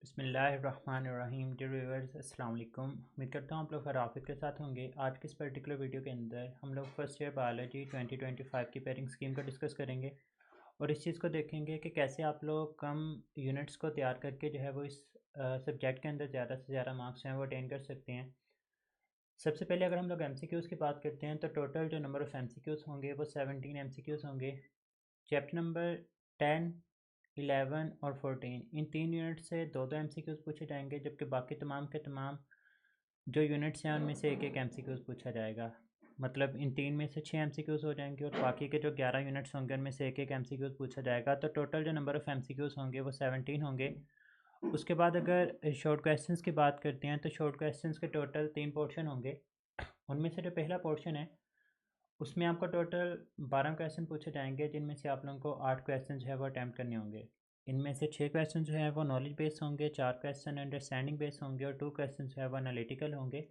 बिस्मिल्लाहिर्रहमानिर्रहीम। Dear viewers, अस्सलाम वालेकुम। उम्मीद करता हूँ आप लोग खैरियत के साथ होंगे। आज के इस पर्टिकुलर वीडियो के अंदर हम लोग फर्स्ट ईयर बायोलॉजी 2025 की पेयरिंग स्कीम का डिस्कस करेंगे और इस चीज़ को देखेंगे कि कैसे आप लोग कम यूनिट्स को तैयार करके जो है वो इस सब्जेक्ट के अंदर ज़्यादा से ज़्यादा मार्क्स हैं वो अटेन कर सकते हैं। सबसे पहले अगर हम लोग एमसीक्यूज़ की बात करते हैं तो टोटल जो नंबर ऑफ़ एमसीक्यूज़ होंगे वो 17 एमसीक्यूज़ होंगे। चैप्टर नंबर 10, 11 और 14 इन 3 यूनिट से दो दो एमसीक्यूज़ पूछे जाएंगे, जबकि बाकी तमाम के तमाम जो यूनिट्स हैं उनमें से एक एक एमसीक्यूज़ पूछा जाएगा। मतलब इन 3 में से 6 एमसीक्यूज़ हो जाएंगे और बाकी के जो 11 यूनिट्स होंगे उनमें से एक एक एमसीक्यूज़ पूछा जाएगा। तो टोटल जो नंबर ऑफ़ एमसीक्यूज़ होंगे वो 17 होंगे। उसके बाद अगर शॉर्ट क्वेश्चंस की बात करते हैं तो शॉर्ट क्वेश्चंस के टोटल 3 पोर्शन होंगे। उनमें से जो पहला पोर्शन है उसमें आपको टोटल 12 क्वेश्चन पूछे जाएंगे, जिनमें से आप लोगों को 8 क्वेश्चन जो है वो अटैम्प्ट करने होंगे। इनमें से 6 क्वेश्चन जो है वो नॉलेज बेस्ड होंगे, 4 क्वेश्चन अंडरस्टैंडिंग बेस्ड होंगे और 2 क्वेश्चन जो है वो एनालिटिकल होंगे।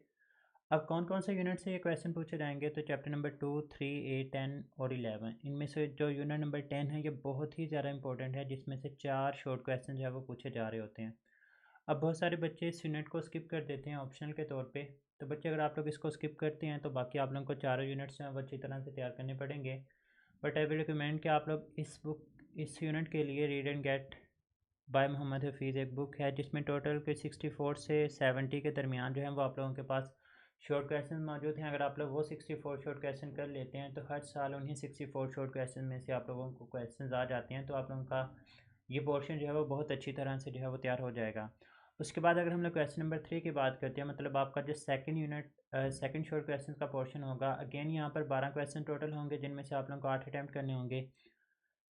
अब कौन कौन से यूनिट से ये क्वेश्चन पूछे जाएंगे, तो चैप्टर नंबर 2, 3, 8, 10 और 11। इनमें से जो यूनिट नंबर 10 है ये बहुत ही ज़्यादा इंपॉर्टेंट है, जिसमें से 4 शॉर्ट क्वेश्चन जो है वो पूछे जा रहे होते हैं। अब बहुत सारे बच्चे इस यूनिट को स्किप कर देते हैं ऑप्शनल के तौर पे। तो बच्चे अगर आप लोग इसको स्किप करते हैं तो बाकी आप लोगों को चारों यूनिट्स हैं वो अच्छी तरह से तैयार करने पड़ेंगे। बट आई विल रिकमेंड कि आप लोग इस यूनिट के लिए read and get by Mohammad Hafeez एक बुक है, जिसमें टोटल के 64 से 70 के दरमियान जो है वो आप लोगों के पास शॉर्ट क्वेश्चन मौजूद हैं। अगर आप लोग वो 64 शॉर्ट क्वेश्चन कर लेते हैं तो हर साल उन्हीं 64 शॉर्ट क्वेश्चन में से आप लोगों को क्वेश्चन आ जाते हैं, तो आप लोगों का ये पोर्शन जो है वो बहुत अच्छी तरह से जो है वो तैयार हो जाएगा। उसके बाद अगर हम लोग क्वेश्चन नंबर 3 की बात करते हैं, मतलब आपका जो second unit second short question का पोर्शन होगा। अगेन यहाँ पर 12 क्वेश्चन टोटल होंगे, जिनमें से आप लोगों को 8 अटैम्प्ट करने होंगे।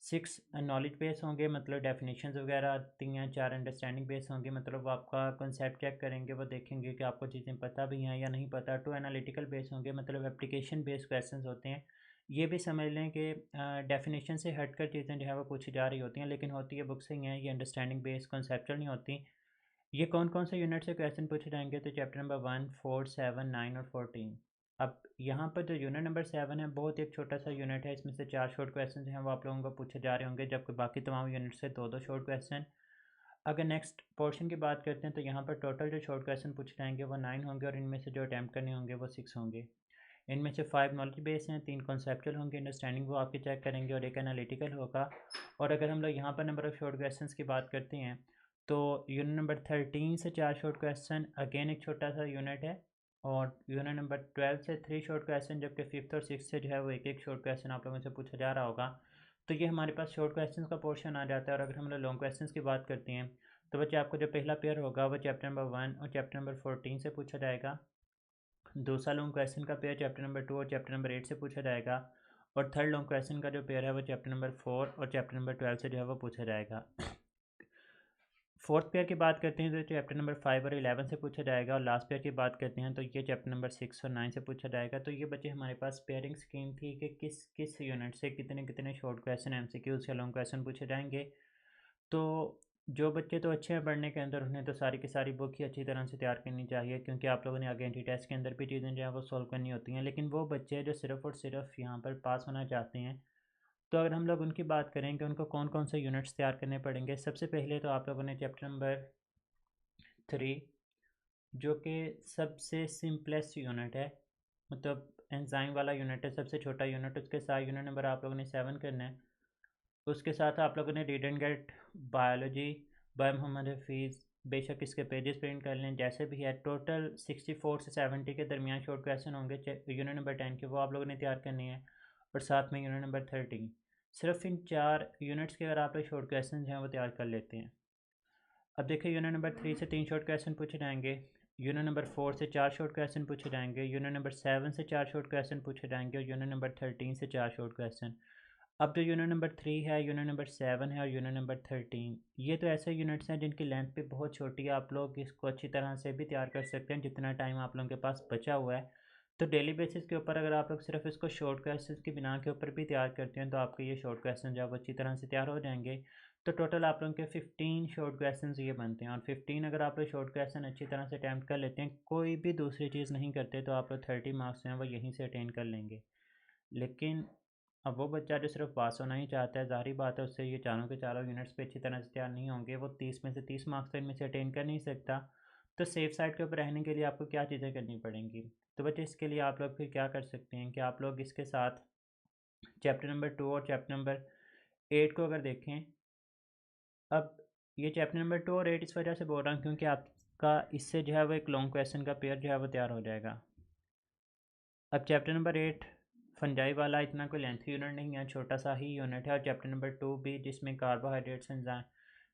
6 नॉलेज बेस होंगे, मतलब डेफिनेशंस वगैरह आती हैं। 4 अंडरस्टैंडिंग बेस होंगे, मतलब वो आपका कॉन्सेप्ट चेक करेंगे, वो देखेंगे कि आपको चीज़ें पता भी हैं या नहीं पता। 2 एनालिटिकल बेस होंगे, मतलब एप्लीकेशन बेस्ड क्वेश्चंस होते हैं। ये भी समझ लें कि डेफिनेशन से हटकर चीज़ें जो है वो पूछी जा रही होती हैं, लेकिन होती है बुक से ही हैं, ये अंडरस्टैंडिंग बेस्ड कॉन्सेप्चुअल नहीं होती। ये कौन कौन से यूनिट से क्वेश्चन पूछे जाएंगे, तो चैप्टर नंबर 1, 4, 7, 9 और 14। अब यहाँ पर जो यूनिट नंबर 7 है बहुत एक छोटा सा यूनिट है, इसमें से 4 शॉर्ट क्वेश्चन जो हैं वो आप लोगों को पूछे जा रहे होंगे, जबकि बाकी तमाम यूनिट से दो दो शॉर्ट क्वेश्चन। अगर नेक्स्ट पोर्शन की बात करते हैं तो यहाँ पर टोटल जो शॉर्ट क्वेश्चन पूछे जाएंगे वो 9 होंगे और इनमें से जो अटैम्प्ट करने होंगे वो 6 होंगे। इनमें से 5 नॉलेज बेस हैं, 3 कॉन्सेप्चुअल होंगे, अंडरस्टैंडिंग वो आपके चेक करेंगे और एक एनालिटिकल होगा। और अगर हम लोग यहाँ पर नंबर ऑफ़ शॉर्ट क्वेश्चंस की बात करते हैं तो यूनिट नंबर 13 से 4 शॉर्ट क्वेश्चन, अगेन एक छोटा सा यूनिट है। और यूनिट नंबर 12 से 3 शॉर्ट क्वेश्चन, जबकि फिफ्थ और सिक्स से जो है वो एक एक शॉर्ट क्वेश्चन आप लोगों से पूछा जा रहा होगा। तो ये हमारे पास शॉर्ट क्वेश्चन का पोर्शन आ जाता है। और अगर हम लोग लॉन्ग क्वेश्चन की बात करते हैं तो बच्चे आपको जो पहला पेयर होगा वो चैप्टर नंबर 1 और चैप्टर नंबर 14 से पूछा जाएगा। दूसरा लॉन्ग क्वेश्चन का पेयर चैप्टर नंबर 2 और चैप्टर नंबर 8 से पूछा जाएगा। और थर्ड लॉन्ग क्वेश्चन का जो पेयर है वो चैप्टर नंबर 4 और चैप्टर नंबर 12 से जो है वो पूछा जाएगा। फोर्थ पेयर की बात करते हैं तो चैप्टर नंबर 5 और 11 से पूछा जाएगा। और लास्ट पेयर की बात करते हैं तो ये चैप्टर नंबर 6 और 9 से पूछा जाएगा। तो ये बच्चे हमारे पास पेयरिंग स्कीम थी कि किस किस यूनिट से कितने कितने शॉर्ट क्वेश्चन एमसीक्यूज या लॉन्ग क्वेश्चन पूछे जाएंगे। तो जो बच्चे तो अच्छे हैं पढ़ने के अंदर, उन्हें तो सारी की सारी बुक ही अच्छी तरह से तैयार करनी चाहिए, क्योंकि आप लोगों ने आगे एंट्री टेस्ट के अंदर भी चीज़ें जो है वो सॉल्व करनी होती हैं। लेकिन वो बच्चे जो सिर्फ़ और सिर्फ यहाँ पर पास होना चाहते हैं, तो अगर हम लोग उनकी बात करें कि उनको कौन कौन से यूनिट्स तैयार करने पड़ेंगे, सबसे पहले तो आप लोगों ने चैप्टर नंबर 3, जो कि सबसे सिंपलेस्ट यूनिट है, मतलब एंजाइम वाला यूनिट है, सबसे छोटा यूनिट, उसके साथ यूनिट नंबर आप लोगों ने 7 करना है। उसके साथ आप लोगों ने read and get biology by Mohammad Hafeez, बेशक इसके पेजेस प्रिंट कर लें जैसे भी है। टोटल 64 से 70 के दरमियान शॉर्ट क्वेश्चन होंगे यूनिट नंबर 10 के, वो आप लोगों ने तैयार करनी है। और साथ में यूनिट नंबर 13। सिर्फ इन 4 यूनिट्स के अगर आप लोग शॉर्ट क्वेश्चन हैं वो तैयार कर लेते हैं। अब देखिए, यूनिट नंबर 3 से 3 शॉर्ट क्वेश्चन पूछे जाएंगे। यूनिट नंबर 4 से 4 शॉर्ट क्वेश्चन पूछे जाएंगे। यूनिट नंबर 7 से 4 शॉर्ट क्वेश्चन पूछे जाएंगे और यूनिट नंबर 13 से 4 शॉर्ट क्वेश्चन। अब जो यूनिट नंबर 3 है, यूनिट नंबर 7 है और यूनिट नंबर 13, ये तो ऐसे यूनिट्स हैं जिनकी लेंथ भी बहुत छोटी है। आप लोग इसको अच्छी तरह से भी तैयार कर सकते हैं जितना टाइम आप लोगों के पास बचा हुआ है। तो डेली बेसिस के ऊपर अगर आप लोग सिर्फ इसको शॉर्ट क्वेश्चन की बिना के ऊपर भी तैयार करते हैं तो आपके ये शॉर्ट क्वेश्चन जो है वो अच्छी तरह से तैयार हो जाएंगे। तो टोटल आप लोगों के 15 शॉर्ट क्वेश्चन ये बनते हैं। और 15 अगर आप लोग शॉर्ट क्वेश्चन अच्छी तरह से अटैम्प्ट कर लेते हैं, कोई भी दूसरी चीज़ नहीं करते, तो आप लोग 30 मार्क्स जो हैं वो यहीं से अटेन कर लेंगे। लेकिन अब वो बच्चा जो सिर्फ पास होना ही चाहता है, ज़ाहिर बात है उससे ये चारों के चारों यूनिट्स पे अच्छी तरह से तैयार नहीं होंगे, वो 30 में से 30 मार्क्स तो इनमें से अटेन कर नहीं सकता। तो सेफ साइड के ऊपर रहने के लिए आपको क्या चीज़ें करनी पड़ेंगी? तो बच्चे इसके लिए आप लोग फिर क्या कर सकते हैं कि आप लोग इसके साथ चैप्टर नंबर 2 और चैप्टर नंबर 8 को अगर देखें। अब ये चैप्टर नंबर 2 और 8 इस वजह से बोल रहा हूँ क्योंकि आपका इससे जो है वो एक लॉन्ग क्वेश्चन का पेयर जो है वो तैयार हो जाएगा। अब चैप्टर नंबर 8 फंजाई वाला इतना कोई लेंथी यूनिट नहीं है, छोटा सा ही यूनिट है। और चैप्टर नंबर 2 भी जिसमें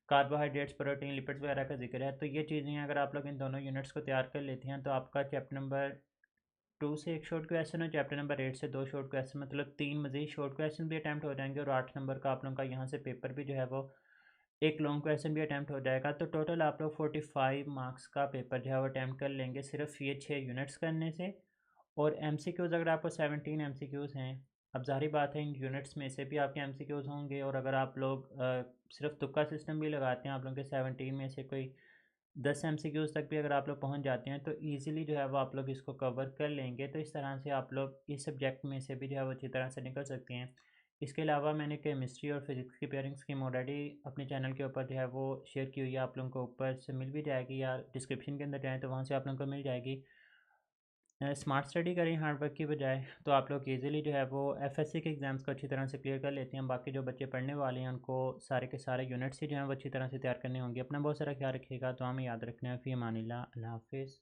कार्बोहाइड्रेट्स प्रोटीन लिपिड्स वगैरह का जिक्र है। तो ये चीज़ें अगर आप लोग इन दोनों यूनिट्स को तैयार कर लेते हैं तो आपका चैप्टर नंबर 2 से एक शॉर्ट क्वेश्चन और चैप्टर नंबर 8 से 2 शॉर्ट क्वेश्चन, मतलब 3 मज़ीद शॉर्ट क्वेश्चन भी अटैम्प्ट हो जाएंगे और 8 नंबर का आप लोगों का यहाँ से पेपर भी जो है वो एक लॉन्ग क्वेश्चन भी अटैम्प्ट हो जाएगा। तो टोटल आप लोग 45 मार्क्स का पेपर जो है वो अटैम्प्ट कर लेंगे सिर्फ ये 6 यूनिट्स करने से। और एमसीक्यूज़ अगर आपको 17 एमसीक्यूज़ हैं। अब ज़ाहिर बात है इन यूनिट्स में से भी आपके एमसीक्यूज़ होंगे, और अगर आप लोग सिर्फ तुक्का सिस्टम भी लगाते हैं, आप लोगों के 17 में से कोई 10 एमसीक्यूज़ तक भी अगर आप लोग पहुंच जाते हैं तो ईज़िली जो है वो आप लोग इसको कवर कर लेंगे। तो इस तरह से आप लोग इस सब्जेक्ट में से भी जो है वो अच्छी तरह से निकल सकते हैं। इसके अलावा मैंने केमिस्ट्री और फिज़िक्स की पेयरिंग स्कीम ऑलरेडी अपने चैनल के ऊपर जो है वो शेयर की हुई है, आप लोगों को ऊपर से मिल भी जाएगी या डिस्क्रिप्शन के अंदर जाएँ तो वहाँ से आप लोगों को मिल जाएगी। स्मार्ट स्टडी करें हार्ड वर्क की बजाय, तो आप लोग इजीली जो है वो एफएससी के एग्ज़ाम्स को अच्छी तरह से क्लियर कर लेते हैं। बाकी जो बच्चे पढ़ने वाले हैं उनको सारे के सारे यूनिट्स ही जो हैं वो अच्छी तरह से तैयार करने होंगे। अपना बहुत सारा ख्याल रखिएगा, तो हमें याद रखना है। फ़ी अमानिल्लाह, अल्लाह हाफ़िज़।